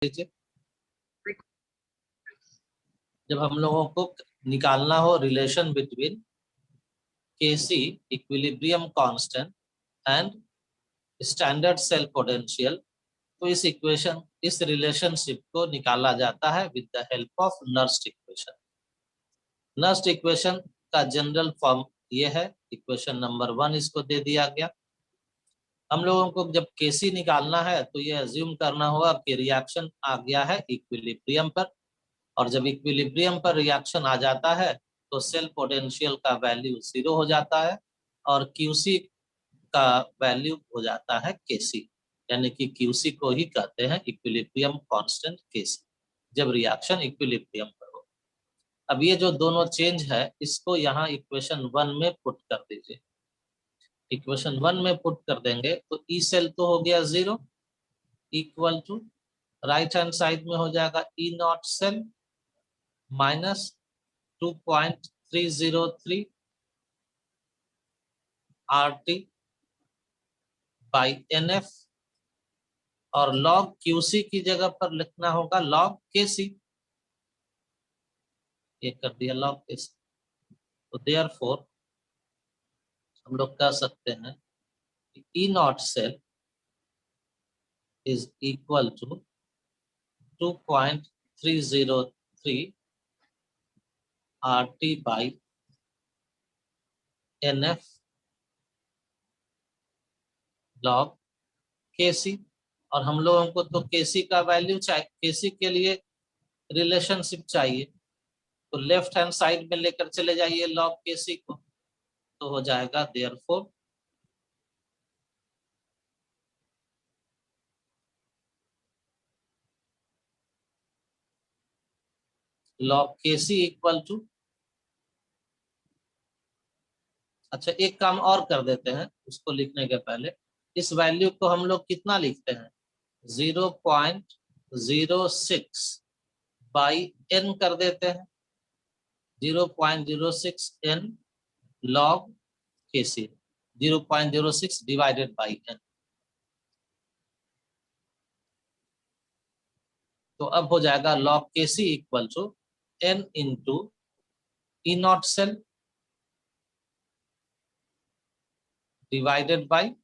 लीजिए। जब हम लोगों को निकालना हो relation between Kc equilibrium constant and standard cell potential, तो इस रिलेशनशिप को निकाला जाता है with the help of Nernst equation. Nernst equation का जनरल फॉर्म ये है, इक्वेशन नंबर 1 इसको दे दिया गया। हम लोगों को जब Kc निकालना है तो ये अज्यूम करना होगा कि रिएक्शन आ गया है इक्विलिब्रियम पर, और जब इक्विलिब्रियम पर रिएक्शन आ जाता है तो सेल पोटेंशियल का वैल्यू 0 हो जाता है और क्यूसी का वैल्यू हो जाता है Kc, यानी कि क्यूसी को ही कहते हैं इक्विलिब्रियम कांस्टेंट Kc, जब रिएक्शन इक्विलिब्रियम पर हो। अब ये जो दोनों चेंज है इसको यहाँ इक्वेशन 1 में पुट कर दीजिए। इक्वेशन 1 में पुट कर देंगे तो ई सेल तो हो गया 0 equal to right hand side में हो जाएगा E not cell minus 2.303 RT by NF, और log QC की जगह पर लिखना होगा log KC। ये कर दिया log KC। तो देयरफॉर हम लोग कह सकते हैं कि E nought cell is equal to 2.303 RT by NF log KC। और हम लोगों को तो KC का वैल्यू चाहिए, KC के लिए रिलेशनशिप चाहिए, तो लेफ्ट हैंड साइड में लेकर चले जाइए log KC को, तो हो जाएगा therefore log KC equal to, अच्छा एक काम और कर देते हैं उसको लिखने के पहले, इस वैल्यू को हम लोग कितना लिखते हैं 0.06 बाई n कर देते हैं, 0.06 n log KC, 0.06 divided by n। तो अब हो जाएगा log KC equal to n into E not cell divided by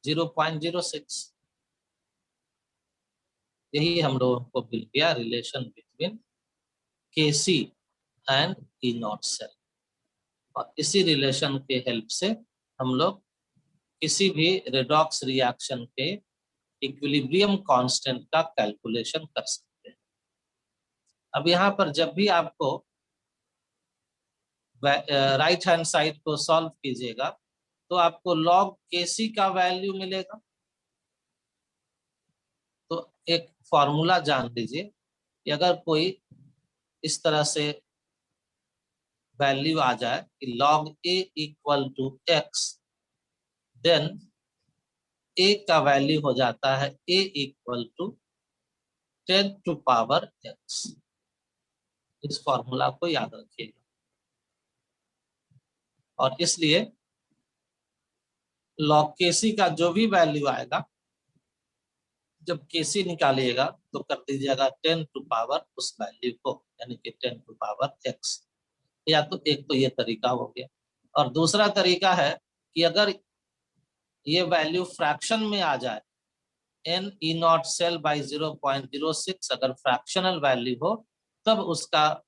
0.06। यही हम लोगों को मिल गया relation between Kc and E not cell, और इसी रिलेशन के हेल्प से हम लोग किसी भी रेडॉक्स रिएक्शन के इक्विलिब्रियम कांस्टेंट का कैलकुलेशन कर सकते हैं। अब यहाँ पर जब भी आपको राइट हैंड साइड को सॉल्व कीजिएगा तो आपको log Kc का वैल्यू मिलेगा। तो एक फॉर्मूला जान लीजिए कि अगर कोई इस तरह से वैल्यू आ जाए कि log A equal to x, then A का वैल्यू हो जाता है A equal to 10 to power x। इस फॉर्मूला को याद रखिएगा, और इसलिए log Kc का जो भी वैल्यू आएगा, जब Kc निकालिएगा तो कर दीजिएगा 10 टू पावर उस वैल्यू को, यानी कि 10 टू पावर x। या तो एक तो ये तरीका हो गया, और दूसरा तरीका है कि अगर ये वैल्यू फ्रैक्शन में आ जाए, n E not cell by 0.06 अगर फ्रैक्शनल वैल्यू हो, तब उसका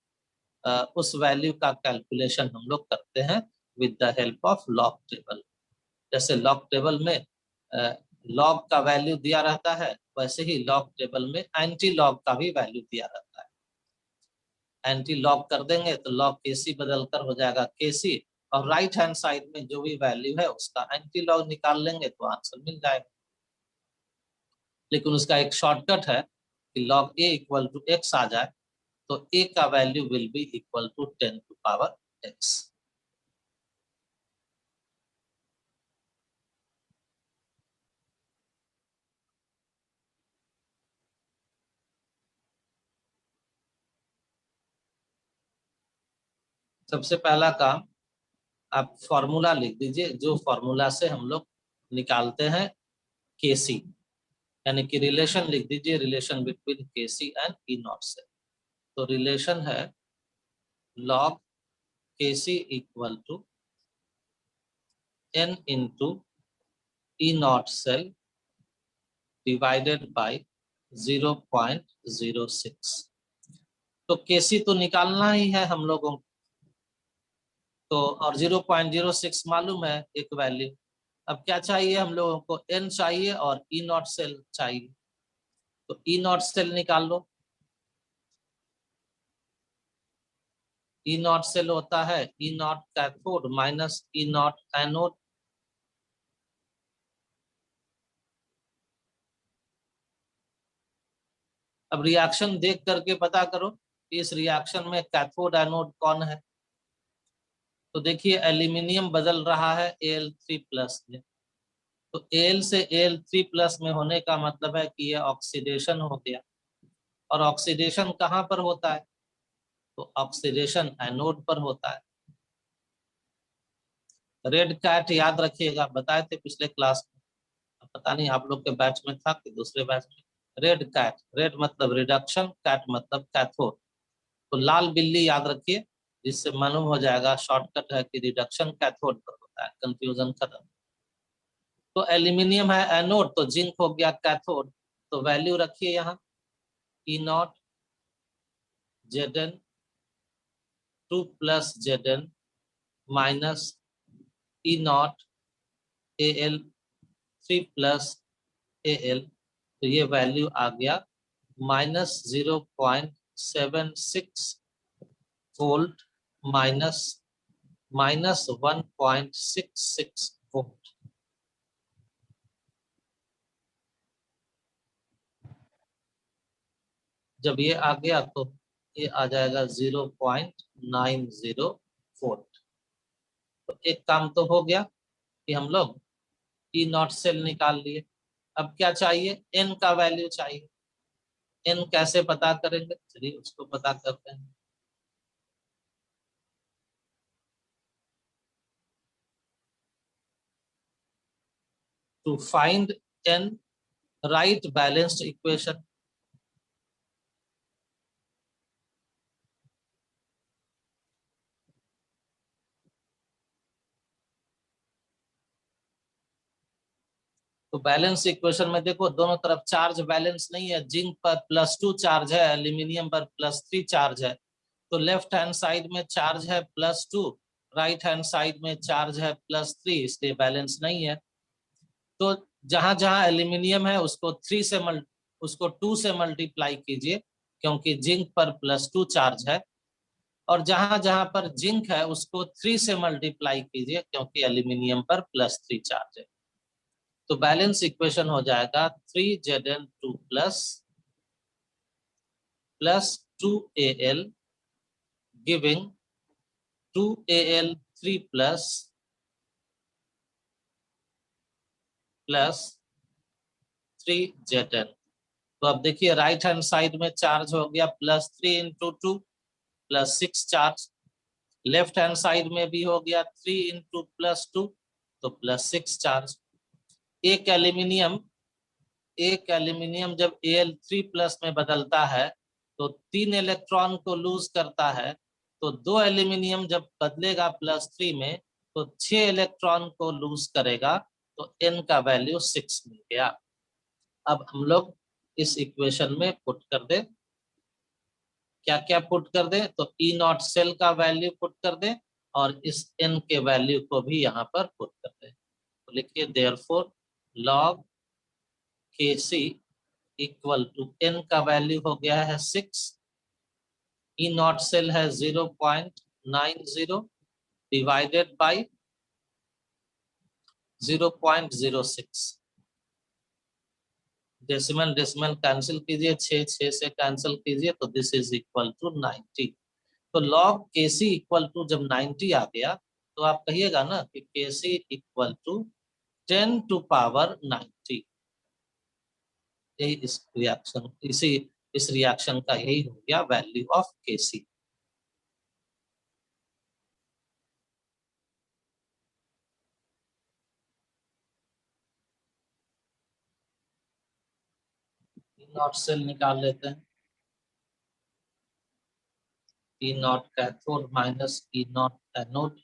उस वैल्यू का कैलकुलेशन हम लोग करते हैं with the help of log table. जैसे लॉग टेबल में लॉग का वैल्यू दिया रहता है, वैसे ही लॉग टेबल में एंटी लॉग का भी वैल्यू दिया रहता है। एंटी लॉग कर देंगे तो log Kc बदलकर हो जाएगा Kc, और राइट हैंड साइड में जो भी वैल्यू है उसका एंटी लॉग निकाल लेंगे तो आंसर मिल जाएगा। लेकिन उसका एक शॉर्टकट है कि log A equal to x आ जाए तो A का value will be equal to 10 to power x। सबसे पहला काम आप फॉर्मूला लिख दीजिए, जो फॉर्मूला से हम लोग निकालते हैं Kc। यानी कि रिलेशन लिख दीजिए, relation between Kc and E not cell. तो रिलेशन है log Kc equal to n into E not cell divided by 0.06। तो Kc तो निकालना ही है हम लोगों को, तो और 0.06 मालूम है एक वैल्यू। अब क्या चाहिए हम लोगों को, n चाहिए और ई नॉट सेल चाहिए। तो ई नॉट सेल निकाल लो। ई नॉट सेल होता है E naught cathode minus E naught anode. अब रिएक्शन देख करके पता करो कि इस रिएक्शन में कैथोड एनोड कौन है। तो देखिए एल्यूमिनियम बदल रहा है Al3+ में। तो Al से Al3+ में होने का मतलब है कि यह ऑक्सीडेशन हो गया। और ऑक्सीडेशन कहाँ पर होता है, तो ऑक्सीडेशन एनोड पर होता है। रेड कैट याद रखिएगा, बताए थे पिछले क्लास में, पता नहीं आप लोग के बैच में था कि दूसरे बैच में। रेड कैट, रेड मतलब रिडक्शन, कैट मतलब कैथोड। तो लाल बिल्ली याद रखिए, जिससे मालूम हो जाएगा शॉर्टकट है कि रिडक्शन कैथोड पर होता है, कंफ्यूजन खत्म। तो एल्यूमिनियम है एनोड, तो जिंक हो गया कैथोड। तो वैल्यू रखिए यहाँ E naught Zn 2 + Zn minus E naught Al3+ Al। तो ये वैल्यू आ गया -0.76 वोल्ट माइनस 1.66 वोल्ट। जब ये आ गया तो ये आ जाएगा 0.90 वोल्ट। तो एक काम तो हो गया कि हम लोग ई नॉट सेल निकाल लिए। अब क्या चाहिए, एन का वैल्यू चाहिए। एन कैसे पता करेंगे, चलिए उसको पता करते हैं। To find N, right balanced equation. तो बैलेंस इक्वेशन में देखो दोनों तरफ चार्ज बैलेंस नहीं है। जिंक पर +2 चार्ज है, एल्यूमिनियम पर +3 चार्ज है। तो लेफ्ट हैंड साइड में चार्ज है +2, राइट हैंड साइड में चार्ज है +3, इसलिए बैलेंस नहीं है। तो जहां जहां एल्यूमिनियम है उसको 2 से मल्टीप्लाई कीजिए, क्योंकि जिंक पर +2 चार्ज है। और जहां जहां पर जिंक है उसको 3 से मल्टीप्लाई कीजिए, क्योंकि एल्यूमिनियम पर +3 चार्ज है। तो बैलेंस इक्वेशन हो जाएगा 3Zn2 plus 2Al giving 2Al3 plus 3Zn। तो अब देखिए राइट हैंड साइड में चार्ज हो गया +3 × 2 +6 चार्ज। लेफ्ट हैंड साइड में भी हो गया 3 × +2 तो +6 चार्ज। एक एल्यूमिनियम जब Al3+ में बदलता है तो 3 इलेक्ट्रॉन को लूज करता है। तो 2 एल्यूमिनियम जब बदलेगा +3 में तो 6 इलेक्ट्रॉन को लूज करेगा। तो n का वैल्यू 6 मिल गया। अब हम लोग इस इक्वेशन में पुट कर दे, क्या क्या पुट कर दे, तो ई नॉट सेल का वैल्यू पुट कर दे और इस n के वैल्यू को भी यहाँ पर पुट कर दे। तो लिखिए therefore log Kc equal to n का वैल्यू हो गया है 6, ई नॉट सेल है 0.90 divided by 0.06। Decimal decimal cancel कीजिए, 6 से कैंसिल कीजिए, तो दिस इज इक्वल टू 90। तो log Kc इक्वल टू जब 90 आ गया तो आप कहिएगा ना कि Kc इक्वल टू 10⁻90। यही इस रिएक्शन का यही हो गया value of Kc। Naught cell निकाल लेते हैं। E naught cathode minus E naught anode.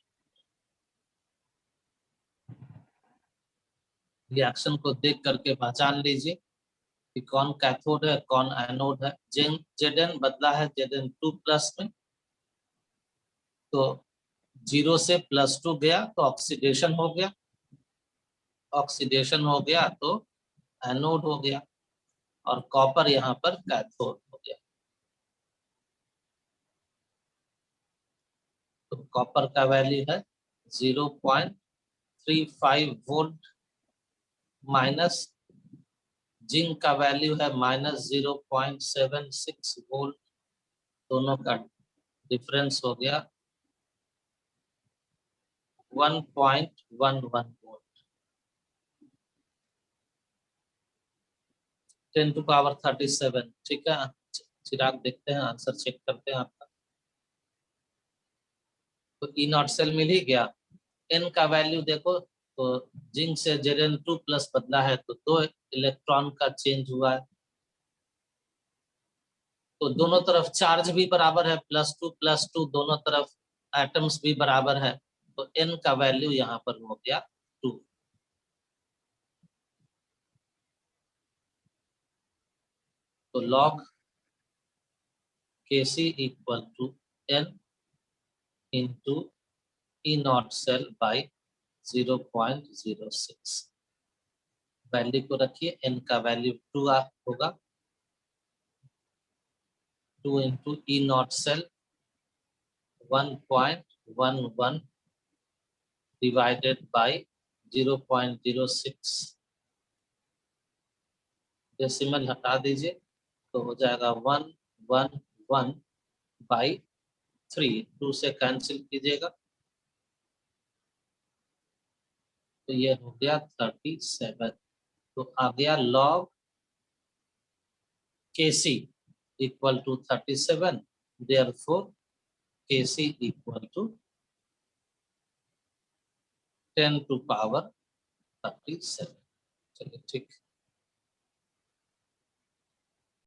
Reaction को देख करके पहचान लीजिए कि कौन कैथोड है कौन एनोड है। जेड बदला है Zn2+ में, तो 0 से +2 गया तो ऑक्सीडेशन हो गया, ऑक्सीडेशन हो गया तो एनोड हो गया, और कॉपर यहाँ पर कैथोड हो गया। तो कॉपर का वैल्यू है 0.35 वोल्ट, माइनस जिंक का वैल्यू है -0.76 वोल्ट। दोनों का डिफरेंस हो गया 1.11 वोल्ट। 10⁻37। ठीक है, चिराग देखते हैं, आंसर चेक करते हैं आपका। तो ई नॉट सेल मिल ही गया। एन का वैल्यू देखो, तो जिंक से Zn2+ बदला है तो 2 इलेक्ट्रॉन का चेंज हुआ है। तो दोनों तरफ चार्ज भी बराबर है, +2 दोनों तरफ एटम्स भी बराबर है, तो एन का वैल्यू यहाँ पर हो गया 2। तो log Kc = n into E nought cell by 0.06। Value को रखिए, n का वैल्यू 2 होगा, 2 into E nought cell 1.11 divided by 0.06। Decimal हटा दीजिए तो हो जाएगा 111/3। 2 से कैंसिल कीजिएगा तो ये हो गया 37। तो आ गया log Kc = 37, therefore Kc = 10⁻37। चलिए ठीक।